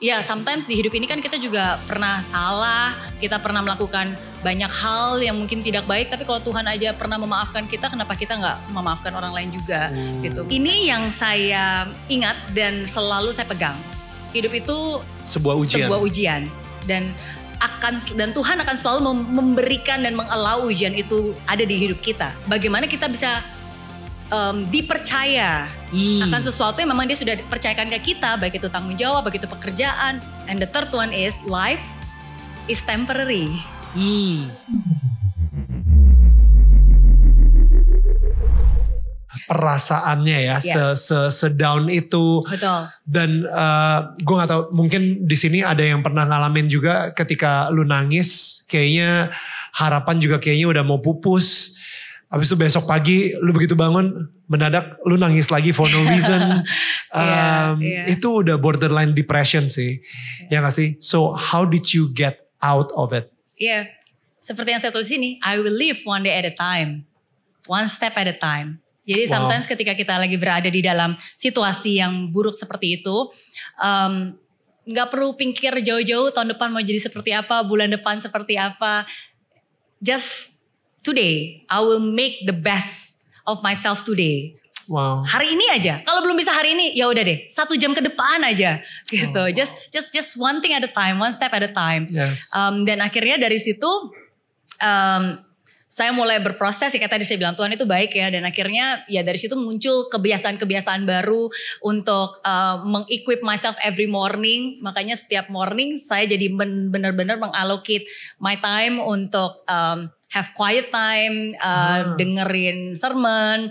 Ya, sometimes di hidup ini kan kita juga pernah salah, kita pernah melakukan banyak hal yang mungkin tidak baik, tapi kalau Tuhan aja pernah memaafkan kita, kenapa kita nggak memaafkan orang lain juga gitu. Ini yang saya ingat dan selalu saya pegang. Hidup itu sebuah ujian dan Tuhan akan selalu memberikan dan mengallow ujian itu ada di hidup kita. Bagaimana kita bisa dipercaya akan sesuatu yang memang dia sudah percayakan ke kita, baik itu tanggung jawab, baik itu pekerjaan. And the third one is life is temporary. Perasaannya ya, sedown itu. Betul. Dan gue gak tahu, mungkin di sini ada yang pernah ngalamin juga ketika lu nangis, kayaknya harapan juga kayaknya udah mau pupus. Habis itu besok pagi lu begitu bangun, mendadak lu nangis lagi for no reason. Itu udah borderline depression sih. Ya gak sih? So how did you get out of it? Iya, seperti yang saya tulis ini, I will live one day at a time. One step at a time. Jadi sometimes ketika kita lagi berada di dalam situasi yang buruk seperti itu, gak perlu pikir jauh-jauh tahun depan mau jadi seperti apa, bulan depan seperti apa. Just today, I will make the best of myself today. Wow. Hari ini aja. Kalau belum bisa hari ini, ya udah deh. 1 jam ke depan aja, gitu. Just one thing at a time, one step at a time. Yes. Dan akhirnya dari situ, saya mulai berproses. Ya kayak tadi saya bilang, Tuhan itu baik ya. Dan akhirnya ya dari situ muncul kebiasaan-kebiasaan baru untuk meng-equip myself every morning. Makanya setiap morning saya jadi benar-benar mengallocate my time untuk have quiet time, dengerin sermon,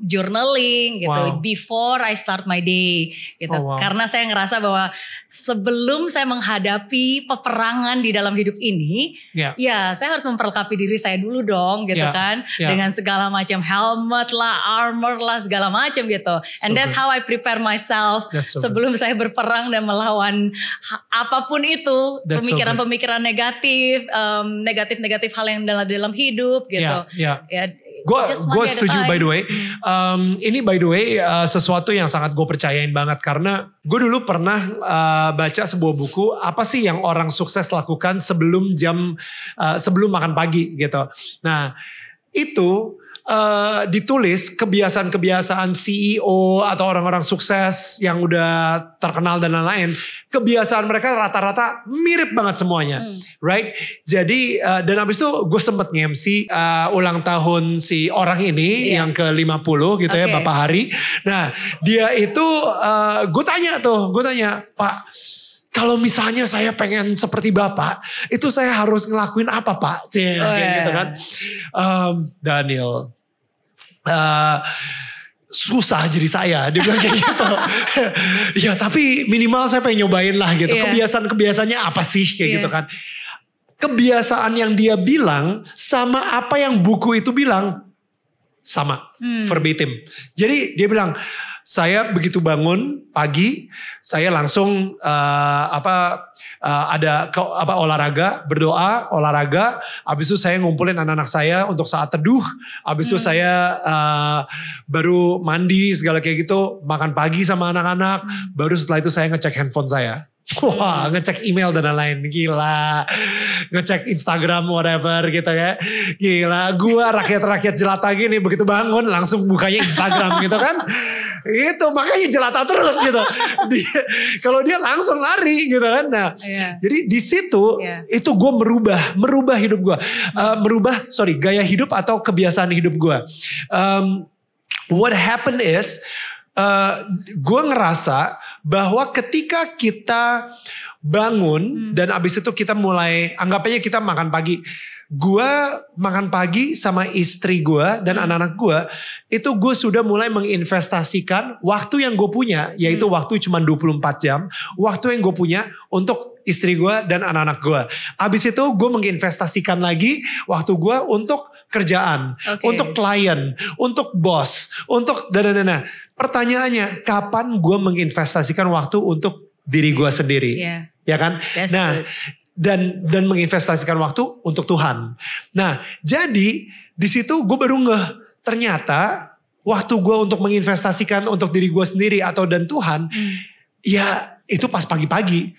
journaling gitu, before I start my day gitu. Karena saya ngerasa bahwa sebelum saya menghadapi peperangan di dalam hidup ini, ya saya harus memperlengkapi diri saya dulu dong gitu kan. Dengan segala macam helmet lah, armor lah, segala macam gitu. And that's how I prepare myself sebelum saya berperang dan melawan apapun itu, pemikiran-pemikiran negatif, negatif hal yang dalam hidup gitu. Gue setuju by the way. Ini by the way sesuatu yang sangat gue percayain banget. Karena gue dulu pernah baca sebuah buku. Apa sih yang orang sukses lakukan sebelum sebelum makan pagi gitu. Nah itu ditulis kebiasaan-kebiasaan CEO atau orang-orang sukses yang udah terkenal dan lain-lain. Kebiasaan mereka rata-rata mirip banget semuanya. Right? Jadi dan abis itu gue sempet nge-MC ulang tahun si orang ini yang ke-50 gitu ya, Bapak Hari. Nah dia itu gue tanya, Pak, kalau misalnya saya pengen seperti Bapak, itu saya harus ngelakuin apa Pak? Gitu kan. Daniel, susah jadi saya, dia bilang kayak gitu. Ya tapi minimal saya pengen nyobain lah gitu. Kebiasaan-kebiasaannya apa sih kayak gitu kan. Kebiasaan yang dia bilang sama apa yang buku itu bilang sama, verbatim. Jadi dia bilang, saya begitu bangun pagi, saya langsung olahraga, berdoa, olahraga. Habis itu saya ngumpulin anak-anak saya untuk saat teduh. Habis itu saya baru mandi segala kayak gitu, makan pagi sama anak-anak. Baru setelah itu saya ngecek handphone saya. Wah, ngecek email dan lain-lain. Gila. Ngecek Instagram whatever gitu ya. Gila, gua rakyat-rakyat jelata gini begitu bangun langsung bukanya Instagram gitu kan. Itu makanya jelata terus gitu. Kalau dia langsung lari gitu kan. Nah, jadi di situ itu gue merubah hidup gue. Gaya hidup atau kebiasaan hidup gue. What happened is gue ngerasa bahwa ketika kita bangun dan abis itu kita mulai, anggap aja kita makan pagi. Gue makan pagi sama istri gue dan anak-anak gue, itu gue sudah mulai menginvestasikan waktu yang gue punya, yaitu waktu cuma 24 jam, waktu yang gue punya untuk istri gue dan anak-anak gue. Abis itu gue menginvestasikan lagi waktu gue untuk kerjaan, untuk klien, untuk bos, untuk dan. Pertanyaannya, kapan gue menginvestasikan waktu untuk diri gue sendiri, ya kan? Nah. Dan menginvestasikan waktu untuk Tuhan. Nah, jadi di situ gue baru ternyata waktu gue untuk menginvestasikan untuk diri gue sendiri atau dan Tuhan, ya itu pas pagi-pagi.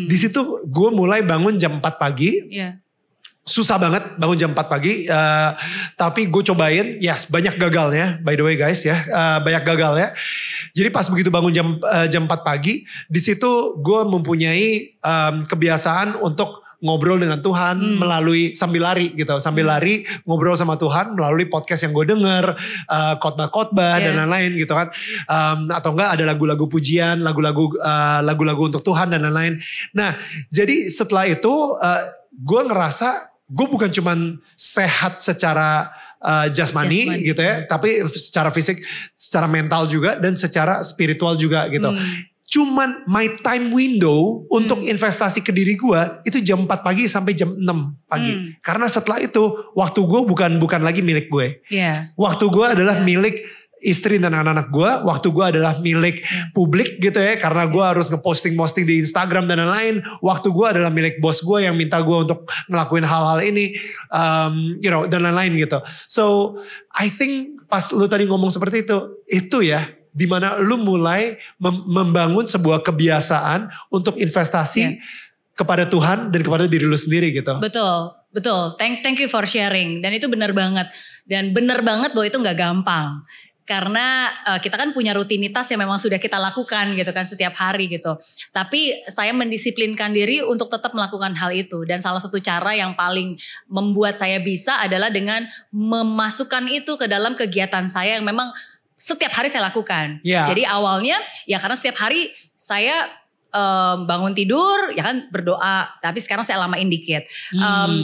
Di situ gue mulai bangun jam 4 pagi. Iya. Susah banget bangun jam 4 pagi. Tapi gue cobain. Ya banyak gagalnya. By the way guys ya. Banyak gagalnya. Jadi pas begitu bangun jam 4 pagi. Di situ gue mempunyai kebiasaan untuk ngobrol dengan Tuhan melalui sambil lari gitu. Sambil lari ngobrol sama Tuhan melalui podcast yang gue denger. Khotbah-khotbah dan lain-lain gitu kan. Atau enggak ada lagu-lagu pujian. Lagu-lagu untuk Tuhan dan lain-lain. Nah jadi setelah itu gue ngerasa gue bukan cuman sehat secara jasmani gitu ya. Tapi secara fisik, secara mental juga dan secara spiritual juga gitu. Cuman my time window untuk investasi ke diri gue itu jam 4 pagi sampai jam 6 pagi. Karena setelah itu waktu gue bukan lagi milik gue. Waktu gue adalah milik istri dan anak-anak gue. Waktu gue adalah milik publik gitu ya. Karena gue harus ngeposting di Instagram dan lain-lain. Waktu gue adalah milik bos gue yang minta gue untuk ngelakuin hal-hal ini. Dan lain-lain gitu. So I think pas lu tadi ngomong seperti itu ya. Dimana lu mulai membangun sebuah kebiasaan untuk investasi kepada Tuhan dan kepada diri lu sendiri gitu. Betul. Thank you for sharing. Dan itu benar banget. Dan benar banget bahwa itu gak gampang. Karena kita kan punya rutinitas yang memang sudah kita lakukan gitu kan setiap hari gitu. Tapi saya mendisiplinkan diri untuk tetap melakukan hal itu. Dan salah satu cara yang paling membuat saya bisa adalah dengan memasukkan itu ke dalam kegiatan saya yang memang setiap hari saya lakukan. Jadi awalnya ya karena setiap hari saya bangun tidur ya kan berdoa, tapi sekarang saya lamain dikit.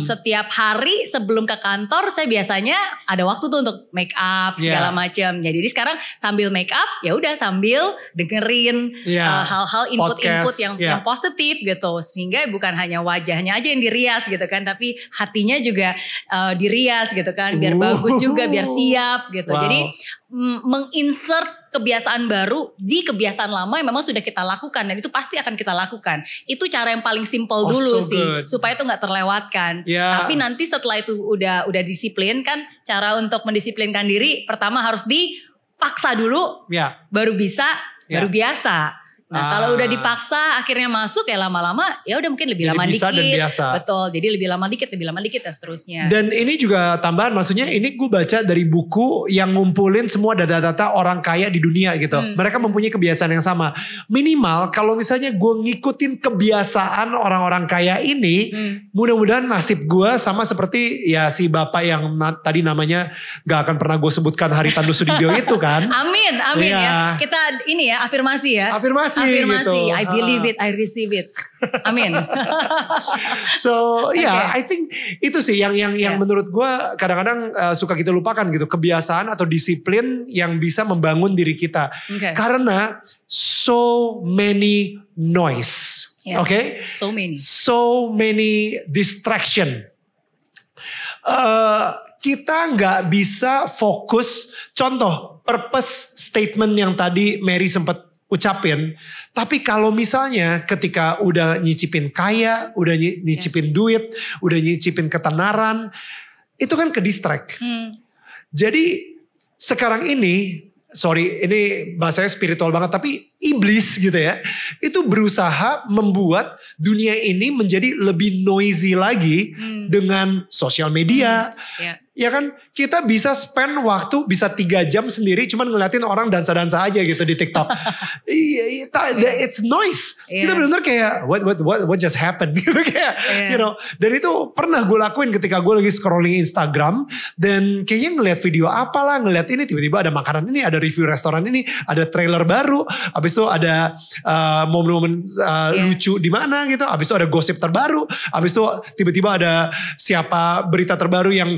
Setiap hari sebelum ke kantor saya biasanya ada waktu tuh untuk make up segala macam. Jadi sekarang sambil make up ya udah sambil dengerin hal-hal input-input yang positif gitu, sehingga bukan hanya wajahnya aja yang dirias gitu kan, tapi hatinya juga dirias gitu kan, biar bagus juga, biar siap gitu. Jadi menginsert kebiasaan baru di kebiasaan lama yang memang sudah kita lakukan, dan itu pasti akan kita lakukan. Itu cara yang paling simple dulu supaya itu nggak terlewatkan. Tapi nanti setelah itu udah disiplin kan, cara untuk mendisiplinkan diri pertama harus dipaksa dulu, baru bisa, baru biasa. Nah kalau udah dipaksa akhirnya masuk ya lama-lama ya udah mungkin lebih lama dikit. Dan biasa. Betul, jadi lebih lama dikit dan seterusnya. Dan ini juga tambahan, maksudnya ini gue baca dari buku yang ngumpulin semua data-data orang kaya di dunia gitu. Mereka mempunyai kebiasaan yang sama. Minimal kalau misalnya gue ngikutin kebiasaan orang-orang kaya ini, mudah-mudahan nasib gue sama seperti ya si bapak yang tadi namanya gak akan pernah gue sebutkan, Haritanu Sudibyo itu kan. Amin ya. Kita ini ya afirmasi ya. Afirmasi. Gitu. I believe it, I receive it. Amin. So I think itu sih yang menurut gue kadang-kadang suka kita lupakan gitu, kebiasaan atau disiplin yang bisa membangun diri kita. Karena so many noise, so many distraction. Kita nggak bisa fokus. Contoh purpose statement yang tadi Mary sempat ucapin. Tapi kalau misalnya ketika udah nyicipin kaya, udah nyicipin duit, udah nyicipin ketenaran, itu kan ke distract. Jadi sekarang ini, sorry ini bahasanya spiritual banget, tapi iblis gitu ya, itu berusaha membuat dunia ini menjadi lebih noisy lagi dengan sosial media. Ya kan, kita bisa spend waktu bisa 3 jam sendiri cuman ngeliatin orang dansa-dansa aja gitu di TikTok. It's noise. Kita benar-benar kayak what just happened gitu kayak, you know. Dan itu pernah gue lakuin ketika gue lagi scrolling Instagram dan kayaknya ngeliat video apalah, ngeliat ini tiba-tiba ada makanan ini, ada review restoran ini, ada trailer baru, habis itu ada momen-momen lucu di mana gitu, habis itu ada gosip terbaru, habis itu tiba-tiba ada siapa berita terbaru yang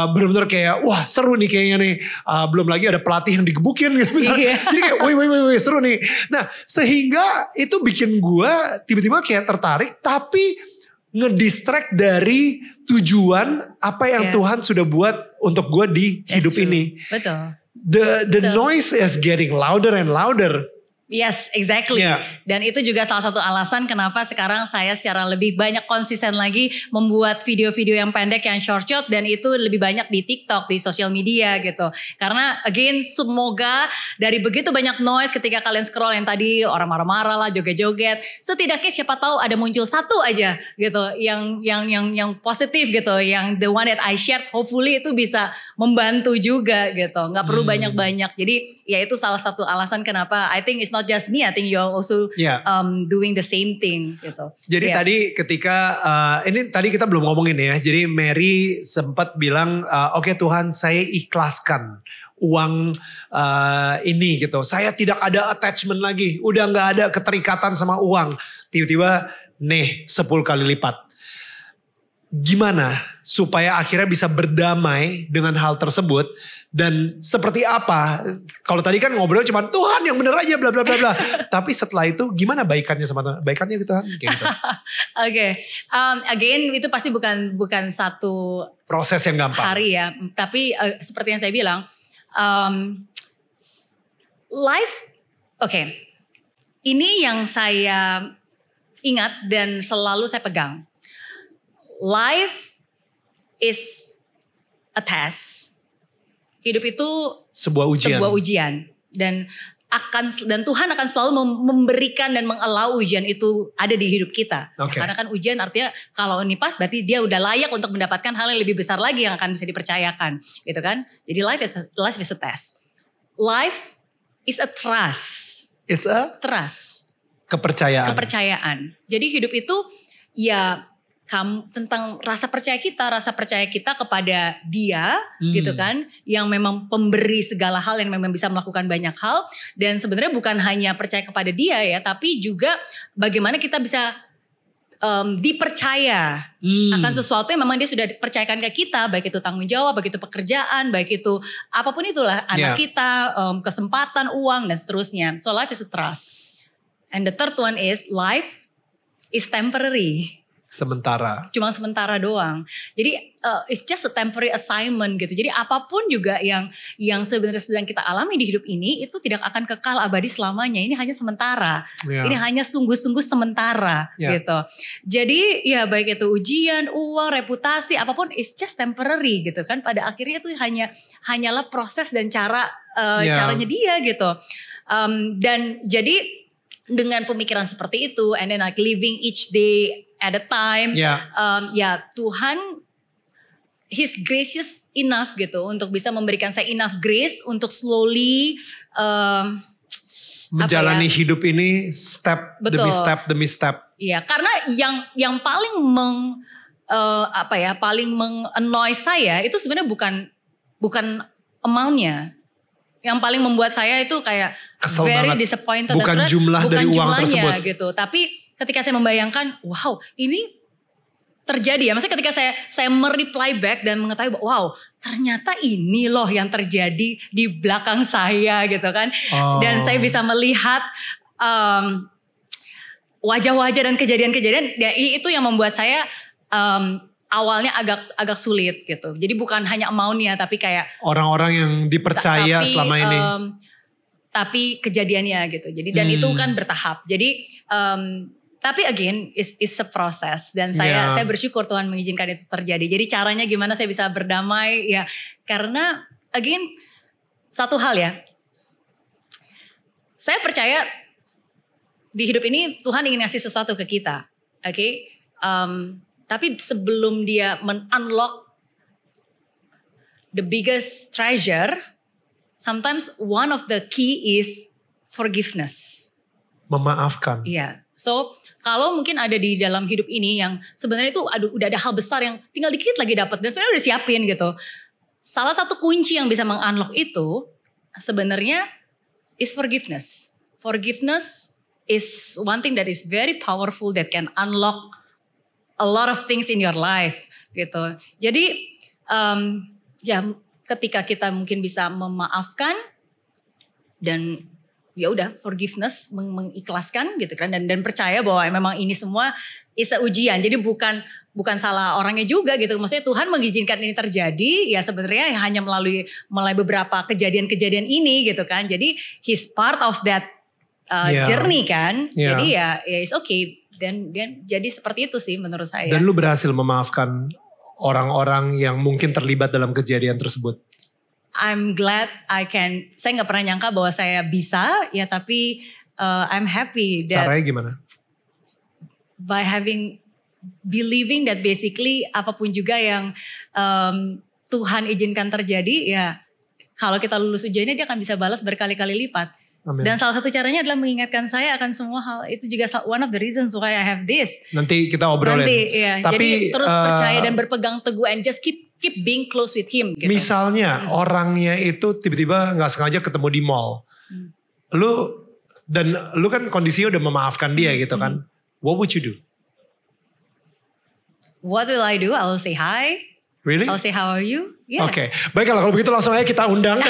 benar-benar kayak wah seru nih kayaknya nih, belum lagi ada pelatih yang digebukin gitu misalnya. Jadi kayak wih seru nih. Nah sehingga itu bikin gue tiba-tiba kayak tertarik, tapi ngedistract dari tujuan apa yang Tuhan sudah buat untuk gue di hidup ini. Betul. The noise is getting louder and louder. Yes, exactly. Yeah. Dan itu juga salah satu alasan kenapa sekarang saya secara lebih banyak konsisten lagi membuat video-video yang pendek, yang short dan itu lebih banyak di TikTok, di sosial media gitu. Karena again semoga dari begitu banyak noise ketika kalian scroll yang tadi orang marah-marah lah, joget-joget, setidaknya siapa tahu ada muncul satu aja gitu yang positif gitu, yang the one that I shared hopefully itu bisa membantu juga gitu. Nggak perlu banyak-banyak. Jadi ya itu salah satu alasan kenapa I think it's not just me, I think you're also doing the same thing gitu. Jadi tadi ketika ini tadi kita belum ngomongin ya. Jadi Mary sempat bilang oke Tuhan saya ikhlaskan uang ini gitu. Saya tidak ada attachment lagi. Udah gak ada keterikatan sama uang. Tiba-tiba 10 kali lipat. Gimana supaya akhirnya bisa berdamai dengan hal tersebut dan seperti apa? Kalau tadi kan ngobrol cuma Tuhan yang bener aja bla bla bla bla. Tapi setelah itu gimana baikannya sama Tuhan? Baikannya gitu kan kayak gitu. Oke. Again itu pasti bukan satu proses yang gampang. Hari ya. Tapi seperti yang saya bilang life ini yang saya ingat dan selalu saya pegang. Life is a test. Hidup itu sebuah ujian. Dan Tuhan akan selalu memberikan dan mengallow ujian itu ada di hidup kita. Okay. Karena kan ujian artinya kalau ini pas berarti dia udah layak untuk mendapatkan hal yang lebih besar lagi yang akan bisa dipercayakan, gitu kan? Jadi life is a test. Life is a trust. It's a trust. Kepercayaan. Jadi hidup itu ya tentang rasa percaya kita kepada Dia gitu kan, yang memang pemberi segala hal, yang memang bisa melakukan banyak hal, dan sebenarnya bukan hanya percaya kepada Dia ya, tapi juga bagaimana kita bisa dipercaya akan sesuatu yang memang Dia sudah percayakan ke kita, baik itu tanggung jawab, baik itu pekerjaan, baik itu apapun itulah, anak kita, kesempatan, uang dan seterusnya. So life is a trust. And the third one is life is temporary. Cuma sementara doang. Jadi it's just a temporary assignment gitu. Jadi apapun juga yang sebenarnya sedang kita alami di hidup ini itu tidak akan kekal abadi selamanya. Ini hanya sementara. Ini hanya sungguh-sungguh sementara gitu. Jadi ya baik itu ujian, uang, reputasi, apapun it's just temporary gitu kan. Pada akhirnya itu hanyalah proses dan caranya Dia gitu. Dan jadi dengan pemikiran seperti itu, and then like living each day at a time, Tuhan He's gracious enough gitu untuk bisa memberikan saya enough grace untuk slowly menjalani hidup ini step demi step. Iya, karena yang paling paling annoy saya itu sebenarnya bukan amount-nya. Yang paling membuat saya itu kayak kesel very banget. disappointed. Bukan jumlah dari uang tersebut gitu. Tapi ketika saya membayangkan, wow ini terjadi ya. Maksudnya ketika saya mereply back dan mengetahui, wow ternyata ini loh yang terjadi di belakang saya gitu kan. Dan saya bisa melihat wajah-wajah dan kejadian-kejadian. Ya, itu yang membuat saya awalnya agak sulit gitu. Jadi bukan hanya amount-nya tapi kayak orang-orang yang dipercaya selama ini. Tapi kejadiannya gitu. Jadi dan itu kan bertahap. Jadi tapi again is a process dan saya bersyukur Tuhan mengizinkan itu terjadi. Jadi caranya gimana saya bisa berdamai ya, karena again satu hal ya. Saya percaya di hidup ini Tuhan ingin ngasih sesuatu ke kita. Oke? Tapi sebelum Dia unlock the biggest treasure, sometimes one of the key is forgiveness. Memaafkan. Iya. So kalau mungkin ada di dalam hidup ini yang sebenarnya itu udah ada hal besar yang tinggal dikit lagi dapat dan sebenarnya udah siapin gitu. Salah satu kunci yang bisa mengunlock itu sebenarnya is forgiveness. Forgiveness is one thing that is very powerful that can unlock a lot of things in your life gitu. Jadi ketika kita mungkin bisa memaafkan dan ya udah forgiveness, mengikhlaskan gitu kan, dan percaya bahwa memang ini semua is a ujian. Jadi bukan salah orangnya juga gitu. Maksudnya Tuhan mengizinkan ini terjadi ya sebenarnya hanya melalui beberapa kejadian-kejadian ini gitu kan. Jadi He's part of that journey kan. Yeah. Jadi ya it's okay. Dan jadi seperti itu sih menurut saya. Dan lu berhasil memaafkan orang-orang yang mungkin terlibat dalam kejadian tersebut. I'm glad saya gak pernah nyangka bahwa saya bisa ya, tapi I'm happy that. Caranya gimana? By believing that basically apapun juga yang Tuhan izinkan terjadi ya, kalau kita lulus ujiannya dia akan bisa balas berkali-kali lipat. Amin. Dan salah satu caranya adalah mengingatkan saya akan semua hal. Itu juga one of the reasons why I have this. Nanti kita obrolin. Ya. Jadi terus percaya dan berpegang teguh and just keep being close with him. Gitu. Misalnya orangnya itu tiba-tiba gak sengaja ketemu di mall. Lu kan kondisinya udah memaafkan dia gitu kan. What would you do? What will I do? I will say hi. Really? I'll say how are you? Yeah. Oke. Baiklah kalau begitu langsung aja kita undang.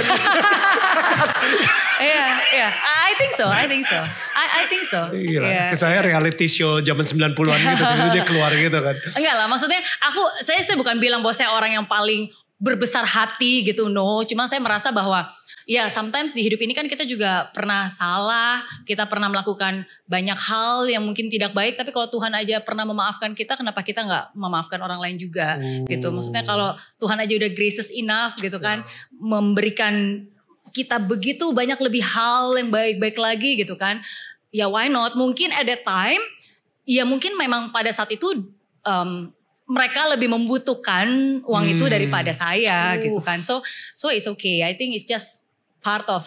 Iya. I think so. I think so. Gila, saya reality show zaman 90-an gitu. Dia keluar gitu kan. Enggak lah, maksudnya saya bukan bilang bahwa saya orang yang paling berbesar hati gitu. No, cuma saya merasa bahwa ya sometimes di hidup ini kan kita juga pernah salah. Kita pernah melakukan banyak hal yang mungkin tidak baik. Tapi kalau Tuhan aja pernah memaafkan kita, kenapa kita gak memaafkan orang lain juga gitu. Maksudnya kalau Tuhan aja udah gracious enough gitu kan. Memberikan kita begitu banyak lebih hal yang baik-baik lagi gitu kan. Ya why not? Mungkin at that time, ya mungkin memang pada saat itu mereka lebih membutuhkan uang itu daripada saya gitu kan. So it's okay. I think it's just part of,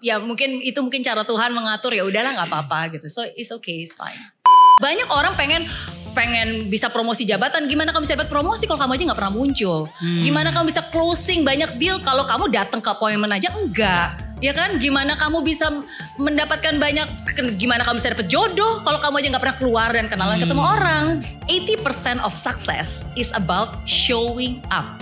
ya mungkin cara Tuhan mengatur, ya udahlah gak apa-apa gitu. So it's okay, it's fine. Banyak orang pengen bisa promosi jabatan. Gimana kamu bisa dapat promosi kalau kamu aja gak pernah muncul? Gimana kamu bisa closing banyak deal kalau kamu datang ke appointment aja enggak? Ya kan? Gimana kamu bisa mendapatkan gimana kamu bisa dapat jodoh kalau kamu aja gak pernah keluar dan kenalan ketemu orang? 80% of success is about showing up.